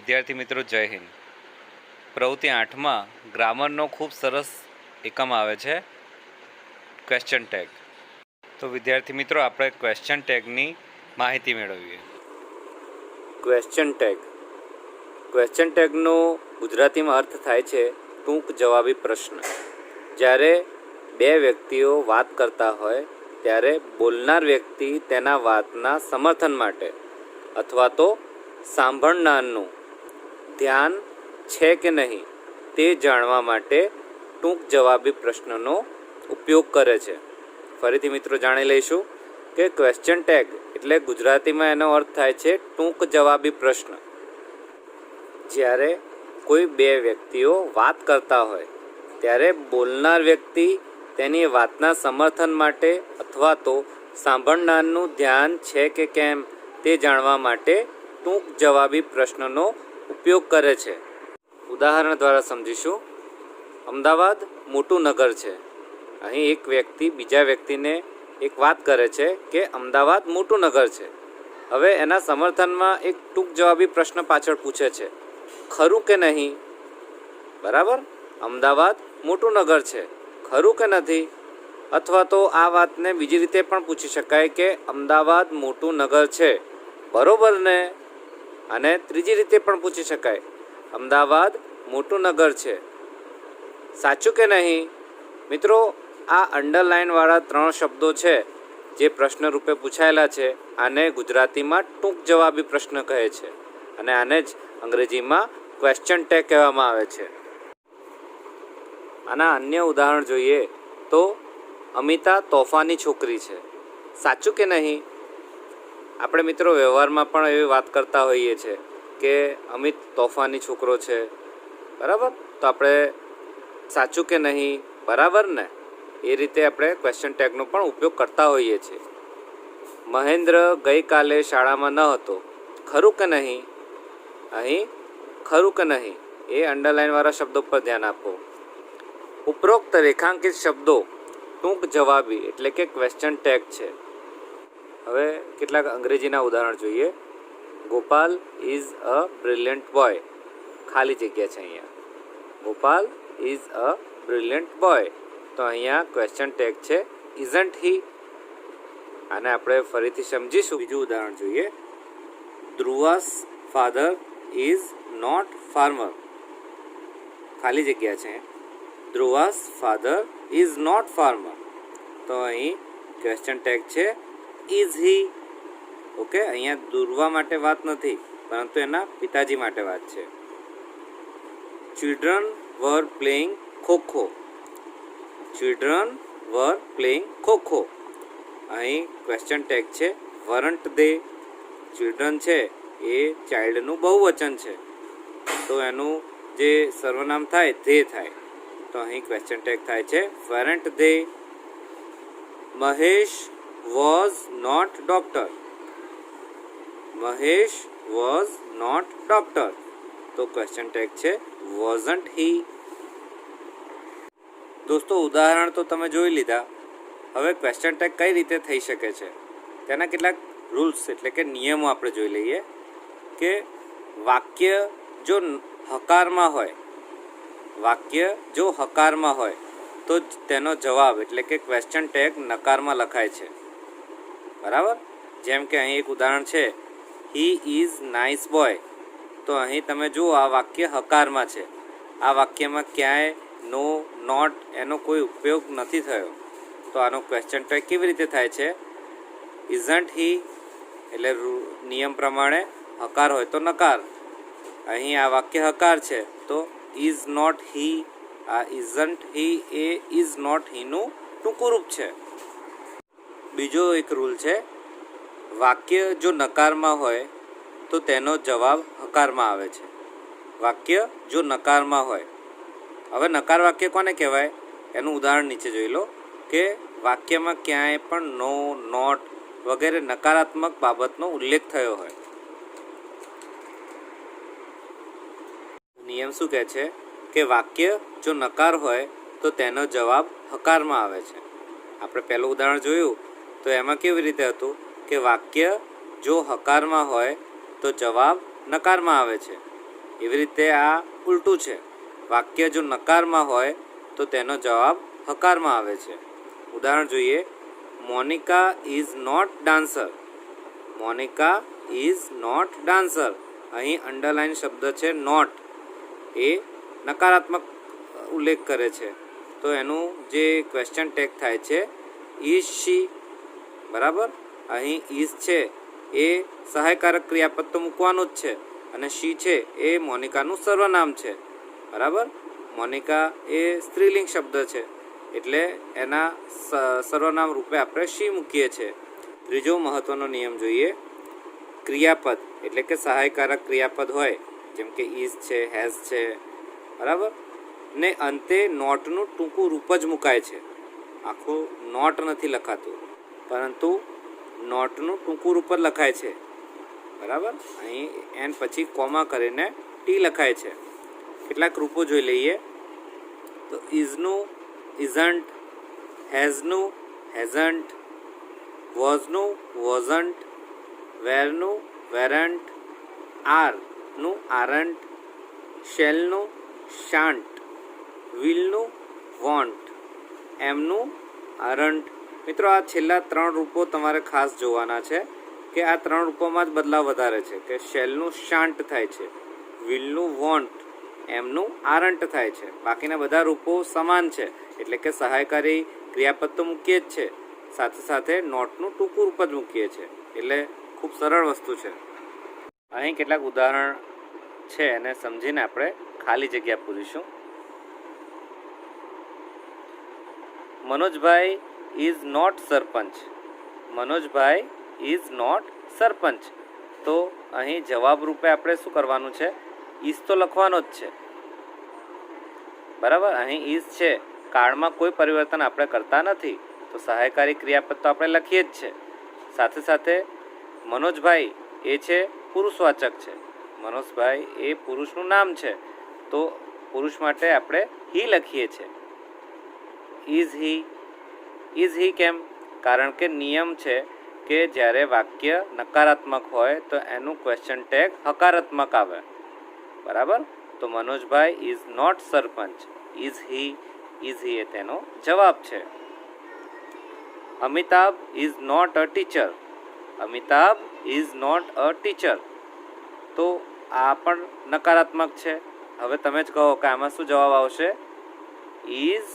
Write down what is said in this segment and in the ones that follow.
વિદ્યાર્થી મિત્રો જય હિન્દ. પ્રવૃત્તિ 8માં ગ્રામરનો ખૂબ સરસ એકમ આવે છે ક્વેશ્ચન ટેગ. તો વિદ્યાર્થી મિત્રો આપણે ક્વેશ્ચન ટેગની માહિતી મેળવીએ. Question tag. ક્વેશ્ચન ટેગનો ગુજરાતીમાં અર્થ થાય છે ટૂંક જવાબી પ્રશ્ન. જ્યારે બે વ્યક્તિઓ વાત કરતા હોય ત્યારે બોલનાર વ્યક્તિ તેના વાતના સમર્થન માટે અથવા તો સાંભળનારનું ધ્યાન છે કે નહીં તે જાણવા માટે ટૂંક જવાબી પ્રશ્નનો ઉપયોગ કરે છે. ફરીથી મિત્રો જાણી લઈશું કે ક્વેશ્ચન ટેગ એટલે ગુજરાતીમાં એનો અર્થ થાય છે ટૂંક જવાબી પ્રશ્ન. જ્યારે કોઈ બે વ્યક્તિઓ વાત કરતા હોય ત્યારે બોલનાર વ્યક્તિ તેની વાતના સમર્થન માટે અથવા તો સાંભળનારનું ધ્યાન છે કે કેમ તે જાણવા માટે ટૂંક જવાબી પ્રશ્નનો ઉપયોગ કરે છે. ઉદાહરણ દ્વારા સમજીશું. અમદાવાદ મોટું નગર છે. અહીં એક વ્યક્તિ બીજા વ્યક્તિને એક વાત કરે છે કે અમદાવાદ મોટું નગર છે. હવે એના સમર્થનમાં એક ટૂંક જવાબી પ્રશ્ન પાછળ પૂછે છે, ખરું કે નહીં? બરાબર, અમદાવાદ મોટું નગર છે, ખરું કે નથી? અથવા તો આ વાતને બીજી રીતે પણ પૂછી શકાય કે અમદાવાદ મોટું નગર છે, બરોબર ને? અને ત્રીજી રીતે પણ પૂછી શકાય, અમદાવાદ મોટું નગર છે, સાચું કે નહીં? મિત્રો, આ અંડરલાઇનવાળા 3 શબ્દો છે જે પ્રશ્ન રૂપે પૂછાયેલા છે. આને ગુજરાતીમાં ટૂંક જવાબી પ્રશ્ન કહે છે અને આને જ અંગ્રેજીમાં ક્વેશ્ચન ટેગ કહેવામાં આવે છે. આના અન્ય ઉદાહરણ જોઈએ તો અમિતા તોફાની છોકરી છે, સાચું કે નહીં? આપણે મિત્રો વ્યવહારમાં પણ એવી વાત કરતા હોઈએ છીએ કે અમિત તોફાની છોકરો છે, બરાબર? તો આપણે સાચું કે નહીં, બરાબર ને? એ રીતે આપણે ક્વેશ્ચન ટેગનો પણ ઉપયોગ કરતા હોઈએ છીએ. મહેન્દ્ર ગઈકાલે શાળામાં ન હતો, ખરું કે નહીં? અહીં ખરું કે નહીં એ અંડરલાઇનવાળા શબ્દો પર ધ્યાન આપો. ઉપરોક્ત રેખાંકિત શબ્દો ટૂંક જવાબી એટલે કે ક્વેશ્ચન ટેગ છે. હવે કેટલાક અંગ્રેજીના ઉદાહરણ જોઈએ. Gopal is a brilliant boy, ખાલી જગ્યા છે અહીંયા. Gopal is a brilliant boy, તો અહીંયા ક્વેશ્ચન ટેગ છે ઇઝન્ટ હી. આને આપણે ફરીથી સમજીશું. બીજું ઉદાહરણ જોઈએ. ધ્રુવાસ ફાધર ઇઝ નોટ ફાર્મર, ખાલી જગ્યા છે. ધ્રુવાસ ફાધર ઇઝ નોટ ફાર્મર, તો અહીં ક્વેશ્ચન ટેગ છે ઇઝ હી. ઓકે, અહીંયા ધ્રુવા માટે વાત નથી પરંતુ એના પિતાજી માટે વાત છે. ચિલ્ડ્રન વર પ્લેઇંગ ખોખો, ચિલ્ડ્રન વર પ્લેઇંગ ખોખો, અહીં ક્વેશ્ચન ટેગ છે વરન્ટ દે. ચિલ્ડ્રન છે એ ચાઇલ્ડનું બહુવચન છે, તો એનું જે સર્વનામ થાય તે થાય, તો અહીં ક્વેશ્ચન ટેગ થાય છે weren't they. Mahesh was not doctor, Mahesh was not doctor, તો ક્વેશ્ચન ટેગ છે વોઝન્ટ હી. દોસ્તો, ઉદાહરણ તો તમે જોઈ લીધા. હવે ક્વેશ્ચન ટેગ કઈ રીતે થઈ શકે છે તેના કેટલાક રૂલ્સ એટલે કે નિયમો આપણે જોઈ લઈએ. કે વાક્ય જો હકારમાં હોય, વાક્ય જો હકારમાં હોય તો જ તેનો જવાબ એટલે કે ક્વેશ્ચન ટેગ નકારમાં લખાય છે, બરાબર? જેમ કે અહીં એક ઉદાહરણ છે, હી ઇઝ નાઇસ બોય, તો અહીં તમે જુઓ આ વાક્ય હકારમાં છે. આ વાક્યમાં ક્યાંય નો, નોટ એનો કોઈ ઉપયોગ નથી થયો, તો આનો ક્વેશ્ચન ટેગ કેવી રીતે થાય છે? ઇઝન્ટ હી, એટલે નિયમ પ્રમાણે હકાર હોય તો નકાર. અહીં આ વાક્ય હકાર છે તો ઇઝ નોટ હી, આ ઇઝન્ટ હી એ ઇઝ નોટ હીનું ટૂંકું રૂપ છે. બીજો એક રૂલ છે, વાક્ય જો નકારમાં હોય તો તેનો જવાબ હકારમાં આવે છે. વાક્ય જો નકારમાં હોય, હવે નકાર વાક્ય કોને કહેવાય એનું ઉદાહરણ નીચે જોઈ લો. કે વાક્યમાં ક્યાંય પણ નો, નોટ વગેરે નકારાત્મક બાબતનો ઉલ્લેખ થયો હોય. નિયમ શું કહે છે કે વાક્ય જો નકાર હોય તો તેનો જવાબ હકારમાં આવે છે. આપણે પહેલું ઉદાહરણ જોયું તો એમાં કેવી રીતે હતું કે વાક્ય જો હકારમાં હોય તો જવાબ નકારમાં આવે છે. એવી રીતે આ ઉલટું છે. વાક્ય જો નકારમાં હોય તો તેનો જવાબ હકારમાં આવે છે. ઉદાહરણ જોઈએ. Monica is not dancer. Monica is not dancer. અહીં અંડરલાઇન શબ્દ છે નોટ, એ નકારાત્મક ઉલ્લેખ કરે છે. તો એનું જે ક્વેશ્ચન ટેગ થાય છે ઇઝ શી. બરાબર. અહીં ઇઝ છે એ સહાયકારક ક્રિયાપદ તો મૂકવાનું જ છે, અને શી છે એ મોનિકાનું સર્વનામ છે. બરાબર. મોનિકા એ સ્ત્રીલિંગ શબ્દ છે એટલે એના સર્વનામ રૂપે આપણે શી મૂકીએ છીએ. ત્રીજો મહત્ત્વનો નિયમ જોઈએ. ક્રિયાપદ એટલે કે સહાયકારક ક્રિયાપદ હોય, જેમ કે ઇઝ છે, હેઝ છે, બરાબર, ને અંતે નોટનું ટૂંકું રૂપ જ મુકાય છે. આખું નોટ નથી લખાતું, પરંતુ નોટનું ટૂંકું રૂપ જ લખાય છે. બરાબર. અહીં એન પછી કોમા કરીને ટી લખાય છે. કેટલાક રૂપો જોઈ લઈએ. તો ઇઝનું ઇઝન્ટ, હેઝનું હેઝન્ટ, વોઝનું વોઝન્ટ, વેરનું વેરન્ટ, આરનું આરન્ટ, શેલનું શાન્ટ, વિલનું વોન્ટ, એમનું આરન્ટ. મિત્રો, આ છેલ્લા 3 રૂપો તમારે ખાસ જોવાના છે કે આ 3 રૂપોમાં જ બદલાવ વધારે છે કે શેલનું શાન્ટ થાય છે, વિલનું વોન્ટ, એમનું આરન્ટ થાય છે. બાકીના બધા રૂપો સમાન છે, એટલે કે સહાયકારી ક્રિયાપદ તો મૂકીએ જ છે, સાથે સાથે નોટનું ટૂંકું રૂપ જ મૂકીએ છીએ. એટલે ખૂબ સરળ વસ્તુ છે. અહીં કેટલાક ઉદાહરણ છે એને સમજીને આપણે ખાલી જગ્યા પૂરીશું. Manojbhai is not sarpanch. Manojbhai is not sarpanch. તો અહીં જવાબ રૂપે આપણે શું કરવાનું છે? ઇઝ તો લખવાનો જ છે. બરાબર. અહીં ઇઝ છે, કાળમાં કોઈ પરિવર્તન આપણે કરતા નથી, તો સહાયકારી ક્રિયાપદ તો આપણે લખીએ જ છે. સાથે સાથે મનોજભાઈ એ છે પુરુષવાચક છે. મનોજભાઈ એ પુરુષનું નામ છે, તો પુરુષ માટે આપણે હી લખીએ છીએ. Is he. ઇઝ હી કેમ? કારણ કે નિયમ છે કે જ્યારે વાક્ય નકારાત્મક હોય તો એનું ક્વેશ્ચન ટેગ હકારાત્મક આવે. બરાબર. તો Manojbhai is not sarpanch. Is he. Is he એ તેનો જવાબ છે. Amitabh is not a teacher. Amitabh is not a teacher. તો આ પણ નકારાત્મક છે. હવે તમે જ કહો કે આમાં શું જવાબ આવશે? Is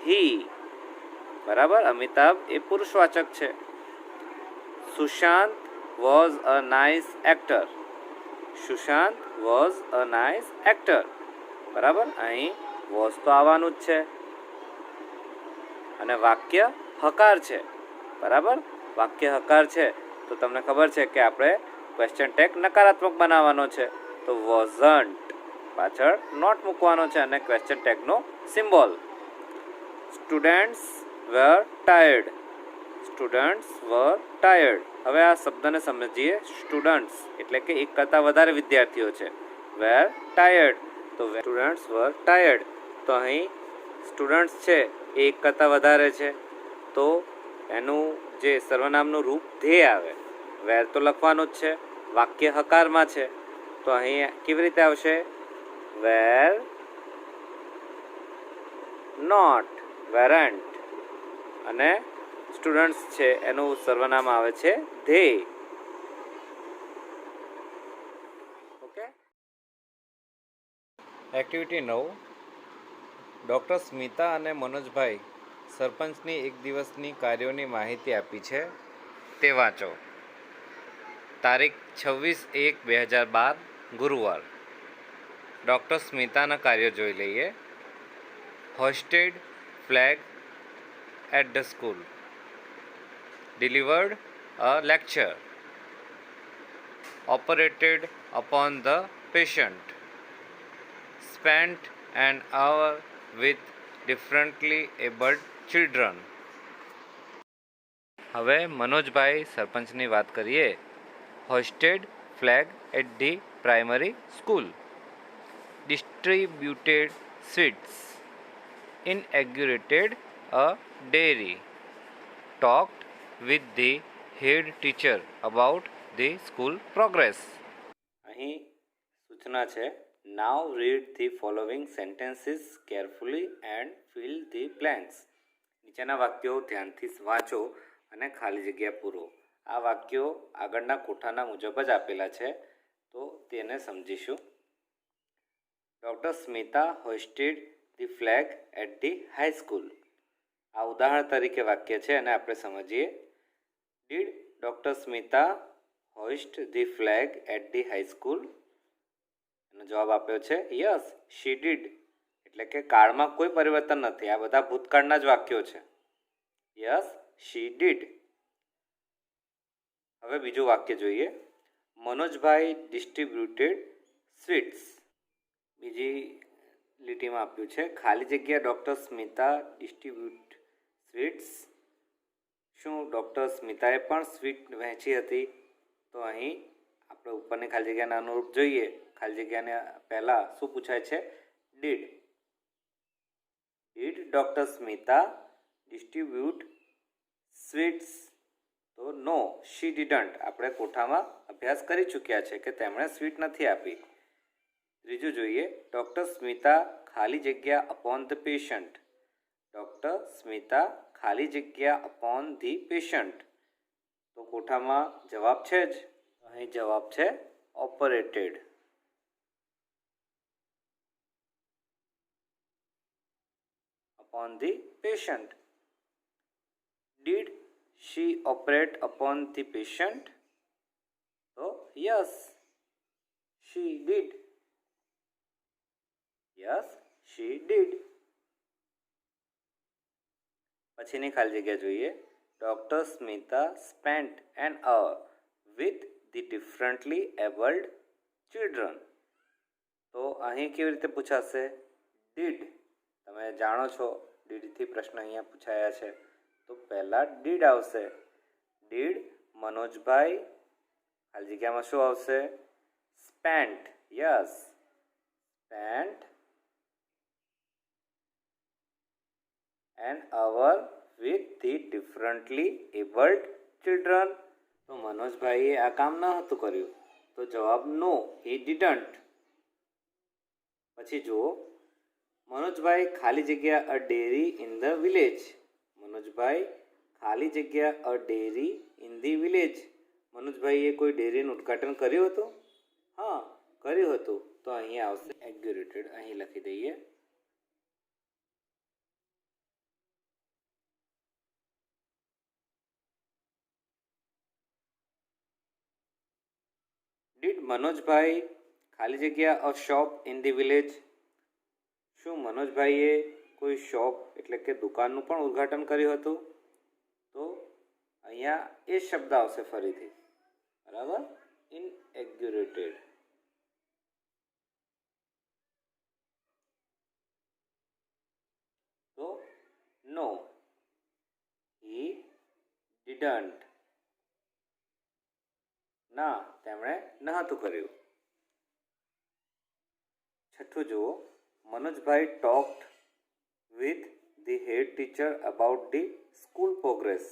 he. બરાબર. અમિતાભ એ પુરુષવાચક છે. Sushant was a nice actor. Sushant was a nice actor. બરાબર. અહીં વોઝ તો આવવાનું જ છે, અને વાક્ય હકાર છે. બરાબર. વાક્ય હકાર છે તો તમને ખબર છે કે આપણે ક્વેશ્ચન ટેગ નકારાત્મક બનાવવાનો છે. તો વોઝન્ટ પાછળ નોટ મૂકવાનો છે અને question ટેગનો symbol. Students were tired. Students var tired. હવે આ શબ્દને સમજીએ. સ્ટુડન્ટ્સ એટલે કે એક કરતાં વધારે વિદ્યાર્થીઓ છે. વેર ટાયર્ડ, તો સ્ટુડન્ટ્સ વર ટાયર્ડ. તો અહીં સ્ટુડન્ટ્સ છે એ એક કરતાં વધારે છે, તો એનું જે સર્વનામનું રૂપ ધ્યેય આવે. વેર તો લખવાનું જ છે, વાક્ય હકારમાં છે, તો અહીં કેવી રીતે આવશે? Were not, weren't. અને સ્ટુડન્ટ્સ છે એનું સર્વનામ આવે છે ધ્યેય. ઓકે. એક્ટિવિટી 9. ડૉક્ટર સ્મિતા અને મનોજભાઈ સરપંચની એક દિવસની કાર્યોની માહિતી આપી છે, તે વાંચો. તારીખ 26/1/2012 ગુરુવાર. ડૉક્ટર સ્મિતાના કાર્યો જોઈ લઈએ. Hosted flag at the school. Delivered a lecture. Operated upon the patient. Spent an hour with differently abled children. હવે મનોજભાઈ સરપંચની વાત કરીએ. Hosted flag at the primary school. Distributed sweets. Inaugurated a dairy. Talked with the head teacher about the school progress. અહીં સૂચના છે, now read the following sentences carefully and fill the blanks. નીચેના વાક્યો ધ્યાનથી વાંચો અને ખાલી જગ્યા પૂરો. આ વાક્યો આગળના કોઠાના મુજબ જ આપેલા છે, તો તેને સમજીશું. Doctor Smita hoisted the flag at the high school. આ ઉદાહરણ તરીકે વાક્ય છે અને આપણે સમજીએ. Did doctor Smita hoist the flag at the high school? એનો જવાબ આપ્યો છે યસ શી ડીડ. એટલે કે કાળમાં કોઈ પરિવર્તન નથી. આ બધા ભૂતકાળના જ વાક્યો છે. Yes she did. હવે બીજું વાક્ય જોઈએ. Manojbhai distributed sweets. બીજી લીટીમાં આપ્યું છે ખાલી જગ્યા ડૉક્ટર સ્મિતા ડિસ્ટ્રીબ્યુટ સ્વીટ્સ. શું ડૉક્ટર સ્મિતાએ પણ સ્વીટ વહેંચી હતી? તો અહીં આપણે ઉપરની ખાલી જગ્યાના અનુરૂપ જોઈએ. ખાલી જગ્યાને પહેલાં શું પૂછાય છે? Did. Did doctor Smita distribute sweets? તો નો શી ડીડન્ટ. આપણે કોઠામાં અભ્યાસ કરી ચૂક્યા છે કે તેમણે સ્વીટ નથી આપી. ત્રીજું જોઈએ. ડૉક્ટર સ્મિતા ખાલી જગ્યા upon the patient. Doctor Smita ખાલી જગ્યા અપોન ધી પેશન્ટ. તો કોઠામાં જવાબ છે જ. અહીં જવાબ છે operated. Upon the patient. Did she operate upon the patient? તો yes she did. Yes she did. પછીની ખાલી જગ્યા જોઈએ. Doctor Smita spent an hour with the differently abled children. તો અહીં કેવી રીતે પૂછાશે? ડીડ. તમે જાણો છો ડીડથી પ્રશ્ન અહીંયા પૂછાયા છે, તો પહેલાં ડીડ આવશે. ડીડ મનોજભાઈ ખાલી જગ્યામાં શું આવશે? Spent. Yes spent an hour with the differently abled children. તો મનોજભાઈએ આ કામ ન હતું કર્યું, તો જવાબ નો હી ડીડન્ટ. પછી જુઓ. મનોજભાઈ ખાલી જગ્યા અ ડેરી ઇન ધ વિલેજ. મનોજભાઈ ખાલી જગ્યા અ ડેરી ઇન ધી વિલેજ. મનોજભાઈએ કોઈ ડેરીનું ઉદ્ઘાટન કર્યું હતું? હા કર્યું હતું. તો અહીંયા આવશે એગ્યુરેટેડ. અહીં લખી દઈએ. ડીડ મનોજભાઈ ખાલી જગ્યા અ શોપ ઇન ધી વિલેજ. શું મનોજભાઈએ કોઈ શોપ એટલે કે દુકાનનું પણ ઉદ્ઘાટન કર્યું હતું? તો અહીંયા એ શબ્દ આવશે ફરીથી. બરાબર. ઇનએગ્યુરેટેડ. તો નો હી ડીડન્ટ. ના તેમણે નહોતું કર્યું. છઠ્ઠું જુઓ. Manojbhai talked with the head teacher about the school progress.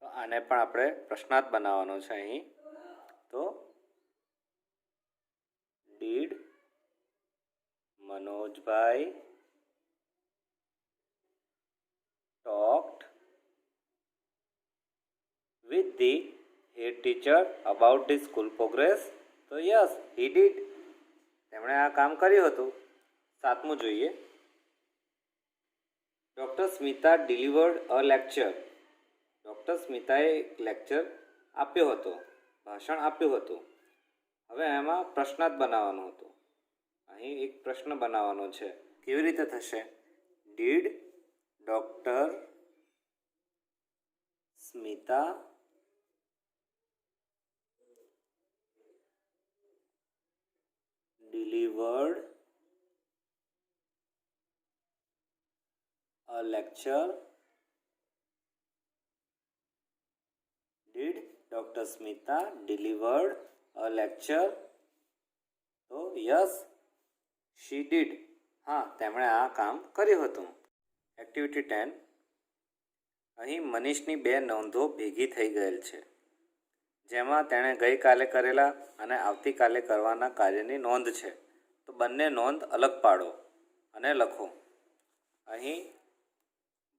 તો આને પણ આપણે પ્રશ્નાર્થ બનાવવાનો છે અહીં. તો did Manojbhai talked with the head teacher about the school progress? તો યસ હી ડીડ. તેમણે આ કામ કર્યું હતું. સાતમું જોઈએ. Doctor Smita delivered a lecture. Doctor સ્મિતાએ એક લેક્ચર આપ્યો હતો, ભાષણ આપ્યું હતું. હવે એમાં પ્રશ્નાર્થ બનાવવાનો હતો. અહીં એક પ્રશ્ન બનાવવાનો છે. કેવી રીતે થશે? Did doctor Smita delivered a lecture? Did Dr. Smita delivered a lecture? તો યસ શી ડીડ. હા તેમણે આ કામ કર્યું હતું. એક્ટિવિટી 10. અહીં મનીષની બે નોંધો ભેગી થઈ ગયેલ છે. જેમાં તેણે ગઈકાલે કરેલા અને આવતીકાલે કરવાના કાર્યની નોંધ છે. તો બંને નોંધ અલગ પાડો અને લખો. અહીં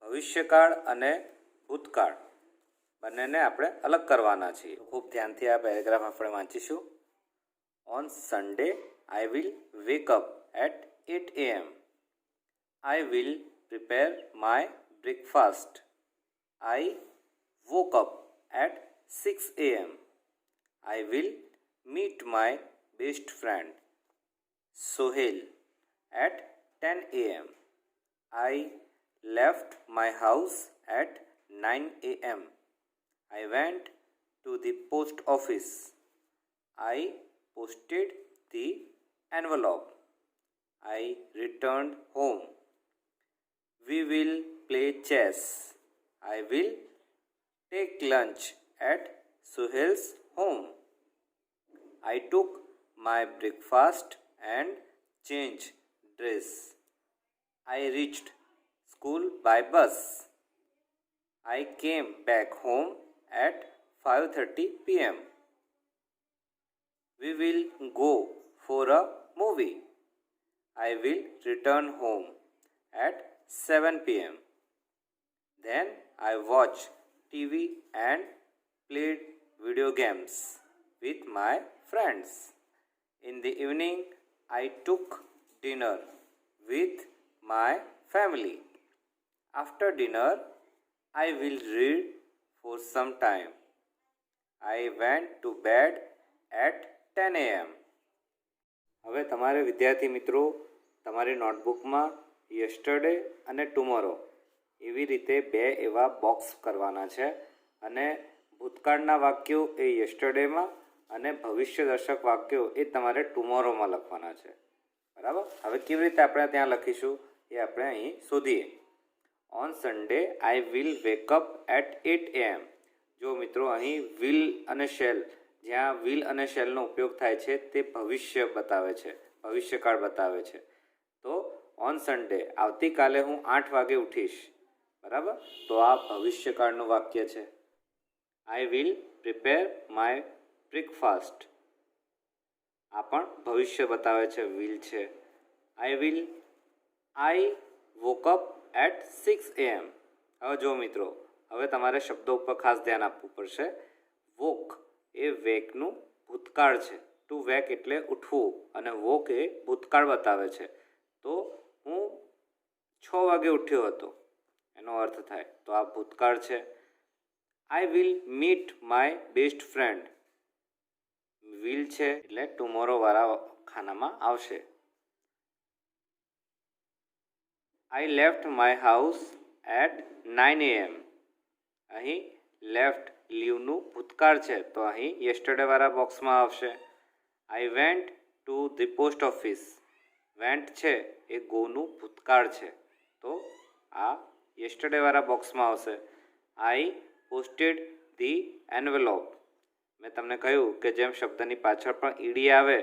ભવિષ્યકાળ અને ભૂતકાળ બંનેને આપણે અલગ કરવાના છીએ. ખૂબ ધ્યાનથી આ પેરેગ્રાફ આપણે વાંચીશું. On Sunday I will wake up at 8 AM. I will prepare my breakfast. I woke up at 6 AM. I will meet my best friend Sohail at 10 AM. I left my house at 9 AM. I went to the post office. I posted the envelope. I returned home. We will play chess. I will take lunch at Suhail's home. I took my breakfast and changed dress. I reached school by bus. I came back home at 5:30 PM. We will go for a movie. I will return home at 7 PM. Then I watched TV and played video games with my friends. In the evening, I took dinner with my family. After dinner, I will read for some time. I went to bed at 10 AM. હવે તમારે વિદ્યાર્થી મિત્રો તમારી નોટબુકમાં yesterday અને tomorrow એવી રીતે બે એવા બોક્સ કરવાના છે અને ભૂતકાળના વાક્યો એ યસ્ટરડેમાં અને ભવિષ્યદર્શક વાક્યો એ તમારે ટુમોરોમાં લખવાના છે. બરાબર. હવે કેવી રીતે આપણે ત્યાં લખીશું એ આપણે અહીં શોધીએ. On Sunday I will wake up at 8 AM. જો મિત્રો અહીં વિલ અને શેલ, જ્યાં વિલ અને શેલનો ઉપયોગ થાય છે તે ભવિષ્ય બતાવે છે, ભવિષ્યકાળ બતાવે છે. તો ઓન સન્ડે આવતીકાલે હું 8 વાગે ઉઠીશ. બરાબર. તો આ ભવિષ્યકાળનું વાક્ય છે. I will prepare my breakfast, આ પણ ભવિષ્ય બતાવે છે, વિલ છે. આઈ વોક અપ એટ 6 AM. હવે જો મિત્રો, હવે તમારે શબ્દો ઉપર ખાસ ધ્યાન આપવું પડશે. વોક એ વેકનું ભૂતકાળ છે. ટુ વેક એટલે ઉઠવું અને વોક એ ભૂતકાળ બતાવે છે. તો હું 6 વાગે ઉઠ્યો હતો એનો અર્થ થાય. તો આ ભૂતકાળ છે. I will meet my best friend, will છે એટલે ટુમોરો વાળા ખાનામાં આવશે. I left my house at 9 AM. અહીં લેફ્ટ લીવનું ભૂતકાળ છે તો અહીં યસ્ટરડે વાળા બોક્સમાં આવશે. I went to the post office, went છે એ ગોનું ભૂતકાળ છે તો આ યસ્ટરડે વાળા બોક્સમાં આવશે. આઈ પોસ્ટેડ ધી એન્વેલોપ, મેં તમને કહ્યું કે જેમ શબ્દની પાછળ પણ ઈડી આવે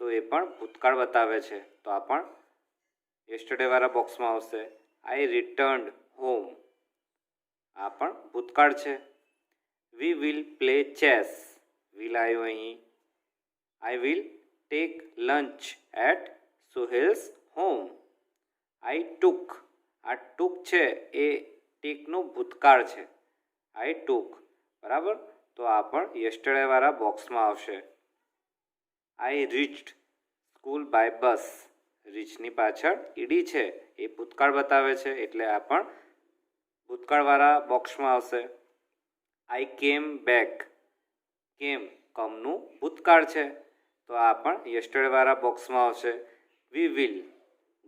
તો એ પણ ભૂતકાળ બતાવે છે તો આ પણ યસ્ટરડે વાળા બોક્સમાં આવશે. આઈ રિટર્ન્ડ હોમ, આ પણ ભૂતકાળ છે. We will play chess, will આવ્યો અહીં. I will take lunch at Suhel's home. I took, આ ટુક છે એ ટેકનું ભૂતકાળ છે. આઈ ટુક, બરાબર. તો આ પણ યસ્ટરડે વાળા બોક્સમાં આવશે. આઈ રીચ્ડ સ્કૂલ બાય બસ, રીચની પાછળ ઈડી છે એ ભૂતકાળ બતાવે છે એટલે આ પણ ભૂતકાળવાળા બોક્સમાં આવશે. આઈ કેમ બેક, કેમ કમનું ભૂતકાળ છે તો આ પણ યસ્ટરડેવાળા બોક્સમાં આવશે. We will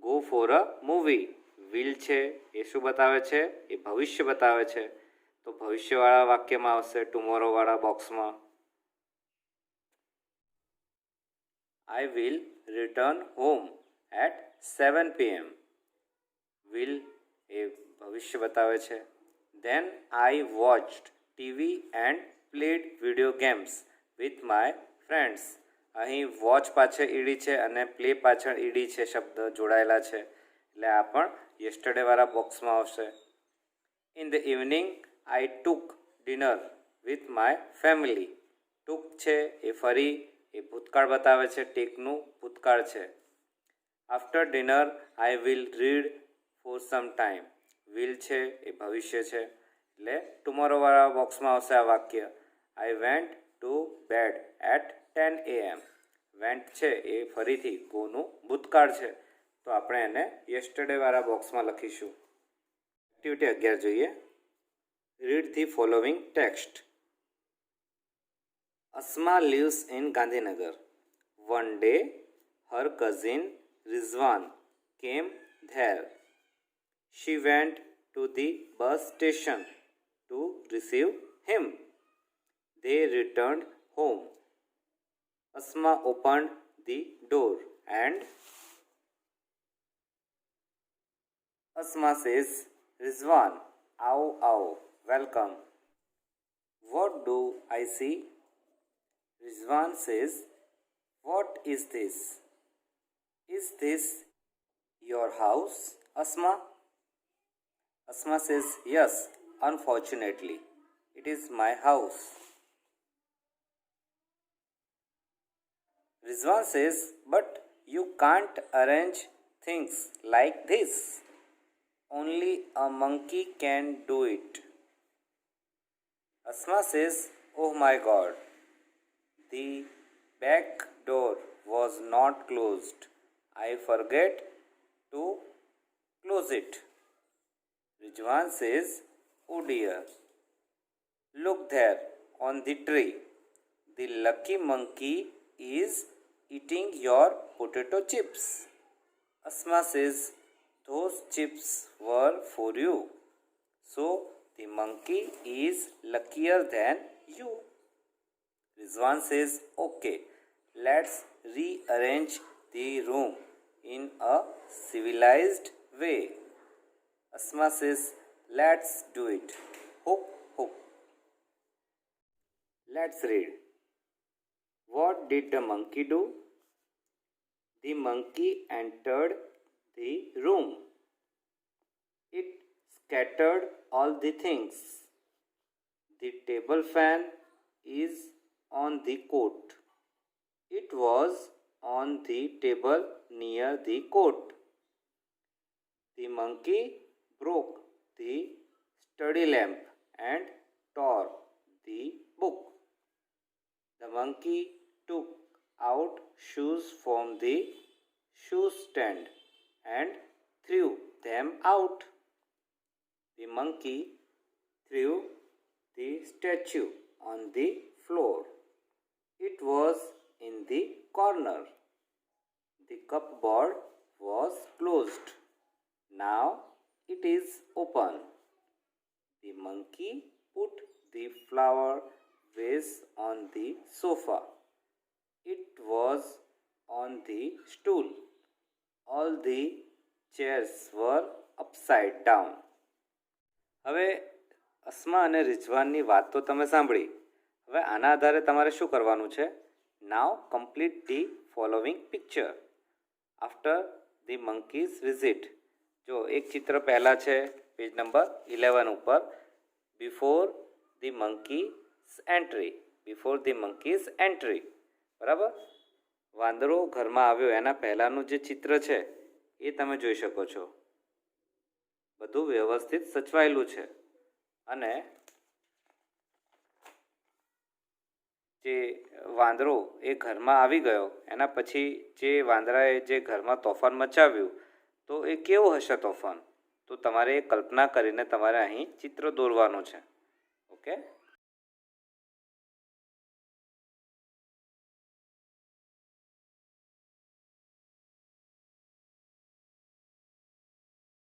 go for a movie, will છે એ શું બતાવે છે? એ ભવિષ્ય બતાવે છે તો ભવિષ્યવાળા વાક્યમાં આવશે ટુમોરોવાળા બોક્સમાં. I will return home at 7 PM. Will એ ભવિષ્ય બતાવે છે. Then I watched TV and played video games with my friends. અહીં વોચ પાછળ ઈડી છે અને પ્લે પાછળ ઈડી છે, શબ્દ જોડાયેલા છે એટલે આ પણ યસ્ટરડેવાળા બોક્સમાં આવશે. In the evening I took dinner with my family. ટૂંક છે એ ફરી એ ભૂતકાળ બતાવે છે, ટેકનું ભૂતકાળ છે. After dinner I will read for some time. Will છે એ ભવિષ્ય છે, એટલે ટુમોરોવાળા બોક્સમાં આવશે આ વાક્ય. I went to bed at 10 AM. Went છે એ ફરીથી ગોનું ભૂતકાળ છે, તો આપણે એને યસ્ટરડેવાળા બોક્સમાં લખીશું. એક્ટિવિટી 11 જોઈએ. Read the following text. Asma lives in Gandhinagar. One day, her cousin Rizwan came there. She went to the bus station to receive him. They returned home. Asma opened the door and Asma says, Rizwan, आओ आओ, welcome. What do I see? Rizwan says, what is this? Is this your house, Asma? Asma says, yes, unfortunately, it is my house. Rizwan says, but you can't arrange things like this. Only a monkey can do it. Asma says, oh my God. The back door was not closed. I forget to close it. Rizwan says, oh dear. Look there on the tree. The lucky monkey is eating your potato chips. Asma says, those chips were for you. So the monkey is luckier than you. Rizwan says, okay, let's rearrange the room in a civilized way. Asma says, let's do it. Hook, hook. Let's read. What did the monkey do? The monkey entered the room. It scattered all the things. The table fan is on the coat. It was on the table near the coat. The monkey broke the study lamp and tore the book. The monkey took out shoes from the shoe stand and threw them out. The monkey threw the statue on the floor. It was in the corner. The cupboard was closed. Now it is open. The monkey put the flower vase on the sofa. It was on the stool. All the chairs were upside down. હવે અસ્મા અને રિઝવાનની વાત તો તમે સાંભળી. હવે આના આધારે તમારે શું કરવાનું છે? Now complete the following picture after the monkey's visit. જો એક ચિત્ર પહેલાં છે પેજ નંબર 11 ઉપર. Before the monkey's entry. Before the monkey's entry, બરાબર. વાંદરો ઘરમાં આવ્યો એના પહેલાંનું જે ચિત્ર છે એ તમે જોઈ શકો છો. બધું વ્યવસ્થિત સચવાયેલું છે. અને જે વાંદરો એ ઘરમાં આવી ગયો એના પછી જે વાંદરાએ જે ઘરમાં તોફાન મચાવ્યું, તો એ કેવું હશે તોફાન? તો તમારે એ કલ્પના કરીને તમારે અહીં ચિત્ર દોરવાનું છે. ઓકે.